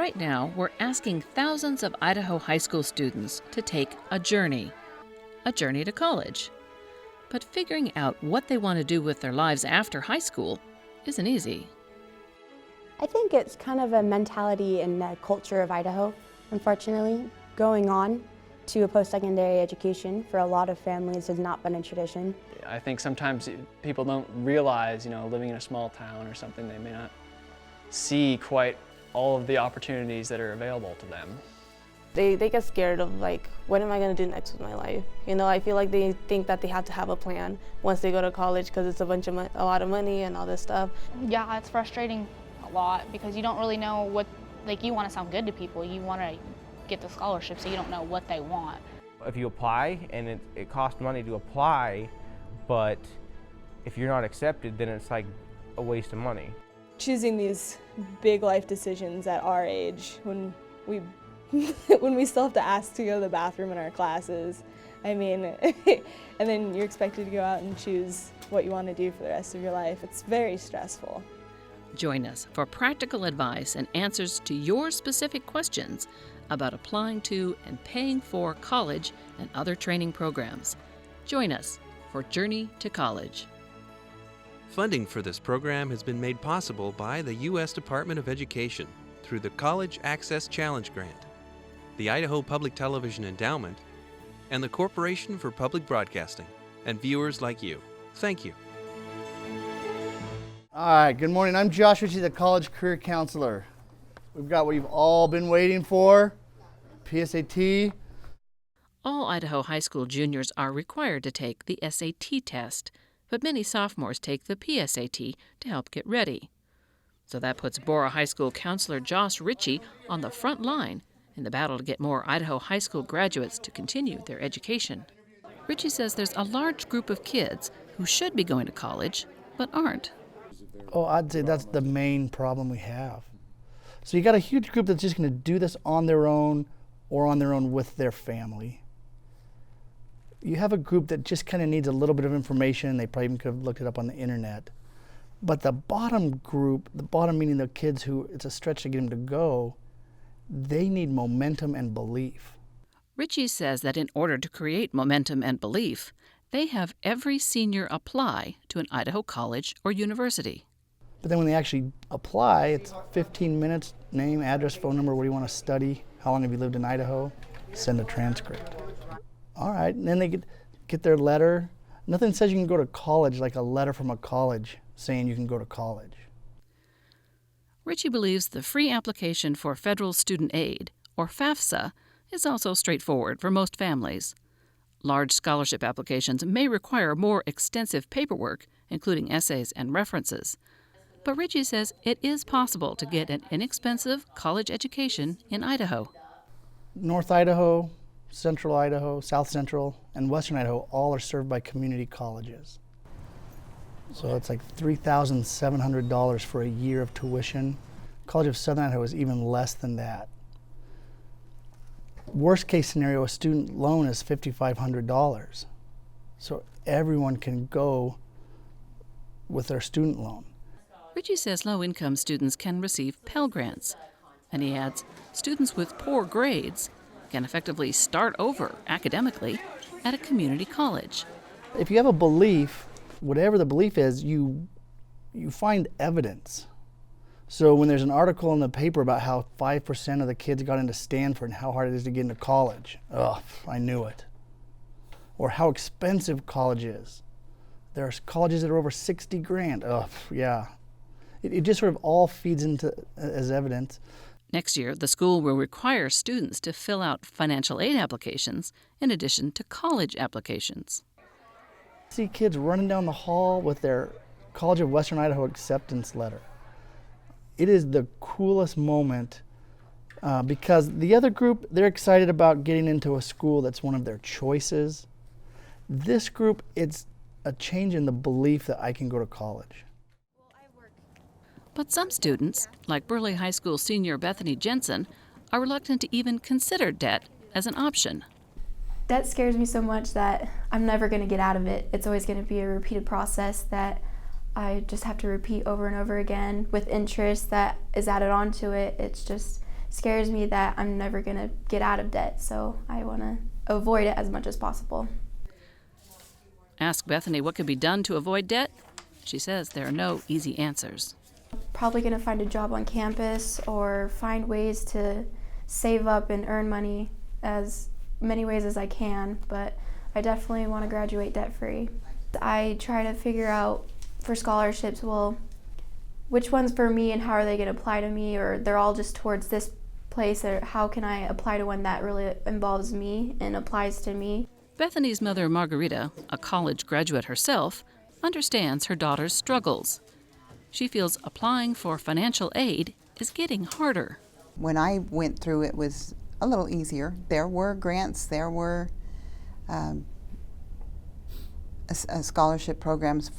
Right now, we're asking thousands of Idaho high school students to take a journey to college. But figuring out what they want to do with their lives after high school isn't easy. I think it's kind of a mentality and a culture of Idaho, unfortunately. Going on to a post-secondary education for a lot of families has not been a tradition. I think sometimes people don't realize, living in a small town or something, they may not see quite all of the opportunities that are available to them. They get scared of what am I going to do next with my life? I feel like they think that they have to have a plan once they go to college because it's a lot of money and all this stuff. Yeah, it's frustrating a lot because you don't really know what, you want to sound good to people. You want to get the scholarship, so you don't know what they want. If you apply and it costs money to apply, but if you're not accepted, then it's like a waste of money. Choosing these big life decisions at our age when we when we still have to ask to go to the bathroom in our classes, and then you're expected to go out and choose what you want to do for the rest of your life. It's very stressful. Join us for practical advice and answers to your specific questions about applying to and paying for college and other training programs. Join us for Journey to College. Funding for this program has been made possible by the U.S. Department of Education through the College Access Challenge Grant, the Idaho Public Television Endowment, and the Corporation for Public Broadcasting, and viewers like you. Thank you. All right, good morning. I'm Josh Ritchie, the College Career Counselor. We've got what you've all been waiting for, PSAT. All Idaho high school juniors are required to take the SAT test, but many sophomores take the PSAT to help get ready. So that puts Bora High School counselor Josh Ritchie on the front line in the battle to get more Idaho high school graduates to continue their education. Ritchie says there's a large group of kids who should be going to college, but aren't. Oh, I'd say that's the main problem we have. So you got a huge group that's just going to do this on their own or on their own with their family. You have a group that just kind of needs a little bit of information. They probably even could have looked it up on the internet. But the bottom group, the bottom meaning the kids who it's a stretch to get them to go, they need momentum and belief. Ritchie says that in order to create momentum and belief, they have every senior apply to an Idaho college or university. But then when they actually apply, it's 15 minutes, name, address, phone number, where do you want to study, how long have you lived in Idaho, send a transcript. All right, and then they get their letter. Nothing says you can go to college like a letter from a college saying you can go to college. Ritchie believes the free application for federal student aid, or FAFSA, is also straightforward for most families. Large scholarship applications may require more extensive paperwork, including essays and references. But Ritchie says it is possible to get an inexpensive college education in Idaho. North Idaho, Central Idaho, South Central, and Western Idaho all are served by community colleges. So it's like $3,700 for a year of tuition. College of Southern Idaho is even less than that. Worst case scenario, a student loan is $5,500. So everyone can go with their student loan. Ritchie says low-income students can receive Pell Grants. And he adds, students with poor grades can effectively start over academically at a community college. If you have a belief, whatever the belief is, you find evidence. So when there's an article in the paper about how 5% of the kids got into Stanford and how hard it is to get into college, I knew it. Or how expensive college is. There's colleges that are over 60 grand. Yeah. It just sort of all feeds into as evidence. Next year, the school will require students to fill out financial aid applications in addition to college applications. See kids running down the hall with their College of Western Idaho acceptance letter. It is the coolest moment because the other group, they're excited about getting into a school that's one of their choices. This group, it's a change in the belief that I can go to college. But some students, like Burley High School senior Bethany Jensen, are reluctant to even consider debt as an option. Debt scares me so much that I'm never going to get out of it. It's always going to be a repeated process that I just have to repeat over and over again with interest that is added onto it. It's just scares me that I'm never going to get out of debt, so I want to avoid it as much as possible. Ask Bethany what could be done to avoid debt. She says there are no easy answers. Probably going to find a job on campus or find ways to save up and earn money as many ways as I can, but I definitely want to graduate debt-free. I try to figure out for scholarships, well, which one's for me and how are they going to apply to me, or they're all just towards this place, or how can I apply to one that really involves me and applies to me. Bethany's mother, Margarita, a college graduate herself, understands her daughter's struggles. She feels applying for financial aid is getting harder. When I went through, it was a little easier. There were grants, there were scholarship programs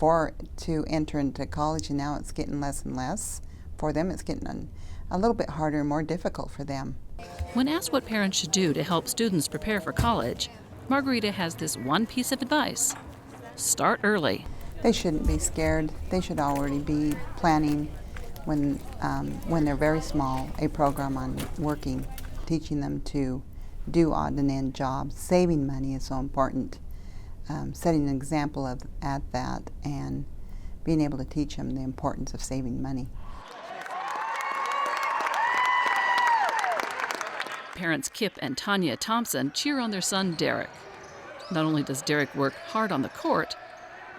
to enter into college, and now it's getting less and less for them. It's getting a little bit harder and more difficult for them. When asked what parents should do to help students prepare for college, Margarita has this one piece of advice: start early. They shouldn't be scared. They should already be planning when they're very small, a program on working, teaching them to do odd and end jobs. Saving money is so important. Setting an example at that and being able to teach them the importance of saving money. Parents Kip and Tanya Thompson cheer on their son Derek. Not only does Derek work hard on the court,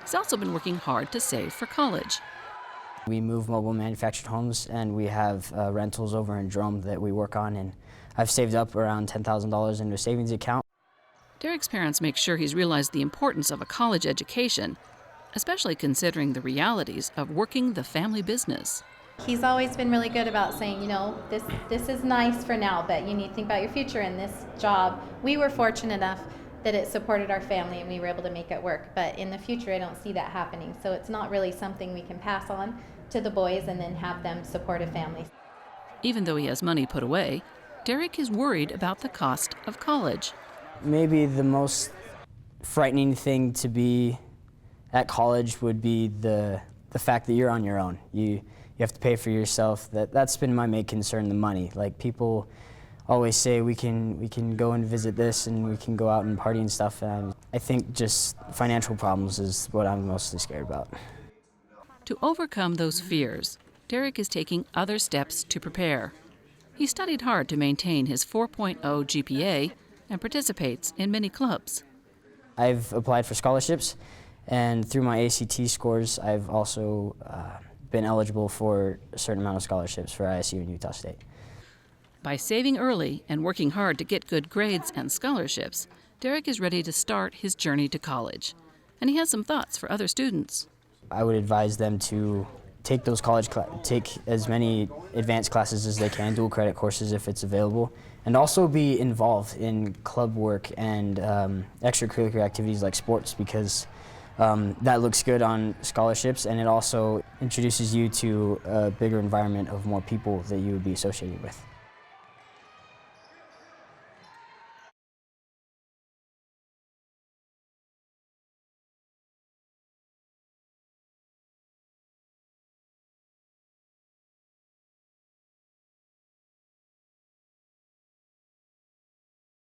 he's also been working hard to save for college. We move mobile manufactured homes, and we have rentals over in Jerome that we work on, and I've saved up around $10,000 into a savings account. Derek's parents make sure he's realized the importance of a college education, especially considering the realities of working the family business. He's always been really good about saying, you know, this is nice for now, but you need to think about your future in this job. We were fortunate enough that it supported our family and we were able to make it work, but in the future I don't see that happening. So it's not really something we can pass on to the boys and then have them support a family. Even though he has money put away, Derek is worried about the cost of college. Maybe the most frightening thing to be at college would be the fact that you're on your own. You have to pay for yourself. That's been my main concern, the money. Like, people always say we can go and visit this and we can go out and party and stuff. And I think just financial problems is what I'm mostly scared about. To overcome those fears, Derek is taking other steps to prepare. He studied hard to maintain his 4.0 GPA and participates in many clubs. I've applied for scholarships, and through my ACT scores, I've also been eligible for a certain amount of scholarships for ISU and Utah State. By saving early and working hard to get good grades and scholarships, Derek is ready to start his journey to college. And he has some thoughts for other students. I would advise them to take those take as many advanced classes as they can, dual credit courses if it's available, and also be involved in club work and extracurricular activities like sports, because that looks good on scholarships, and it also introduces you to a bigger environment of more people that you would be associated with.